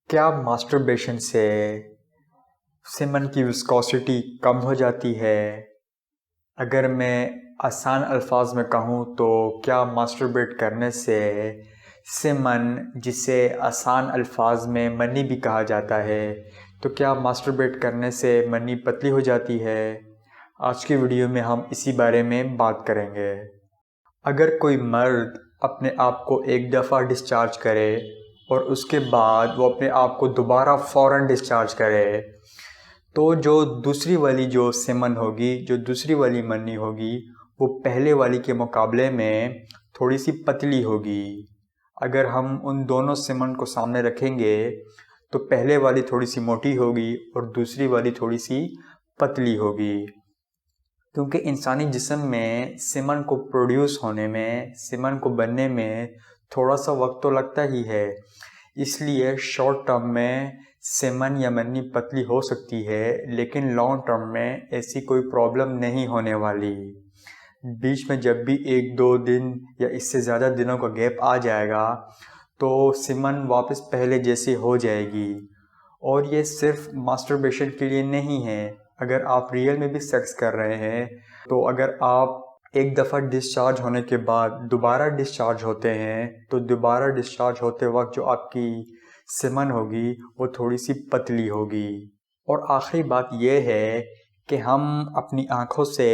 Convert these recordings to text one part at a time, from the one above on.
क्या मास्टरबेशन से सेमन की विस्कोसिटी कम हो जाती है? अगर मैं आसान अल्फाज में कहूँ तो क्या मास्टरबेट करने से सेमन, जिसे आसान अल्फाज में मनी भी कहा जाता है, तो क्या मास्टरबेट करने से मनी पतली हो जाती है? आज की वीडियो में हम इसी बारे में बात करेंगे। अगर कोई मर्द अपने आप को एक दफ़ा डिस्चार्ज करे और उसके बाद वो अपने आप को दोबारा फ़ौरन डिस्चार्ज करे, तो जो दूसरी वाली जो सेमन होगी, जो दूसरी वाली मनी होगी, वो पहले वाली के मुकाबले में थोड़ी सी पतली होगी। अगर हम उन दोनों सेमन को सामने रखेंगे तो पहले वाली थोड़ी सी मोटी होगी और दूसरी वाली थोड़ी सी पतली होगी। क्योंकि इंसानी जिस्म में सेमन को प्रोड्यूस होने में, सेमन को बनने में थोड़ा सा वक्त तो लगता ही है, इसलिए शॉर्ट टर्म में सेमन या मनी पतली हो सकती है, लेकिन लॉन्ग टर्म में ऐसी कोई प्रॉब्लम नहीं होने वाली। बीच में जब भी 1-2 दिन या इससे ज़्यादा दिनों का गैप आ जाएगा तो सेमन वापस पहले जैसी हो जाएगी। और ये सिर्फ मास्टरबेशन के लिए नहीं है, अगर आप रियल में भी सेक्स कर रहे हैं तो अगर आप एक दफ़ा डिस्चार्ज होने के बाद दोबारा डिस्चार्ज होते हैं तो दोबारा डिस्चार्ज होते वक्त जो आपकी सेमन होगी वो थोड़ी सी पतली होगी। और आखिरी बात यह है कि हम अपनी आँखों से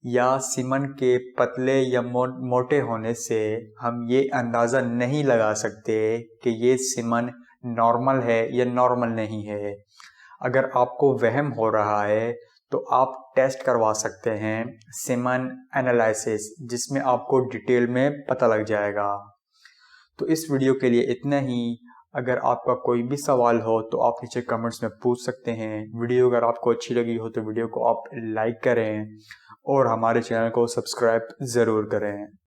या सेमन के पतले या मोटे होने से हम ये अंदाज़ा नहीं लगा सकते कि ये सेमन नॉर्मल है या नॉर्मल नहीं है। अगर आपको वहम हो रहा है तो आप टेस्ट करवा सकते हैं, सेमन एनालिसिस, जिसमें आपको डिटेल में पता लग जाएगा। तो इस वीडियो के लिए इतना ही। अगर आपका कोई भी सवाल हो तो आप नीचे कमेंट्स में पूछ सकते हैं। वीडियो अगर आपको अच्छी लगी हो तो वीडियो को आप लाइक करें और हमारे चैनल को सब्सक्राइब ज़रूर करें।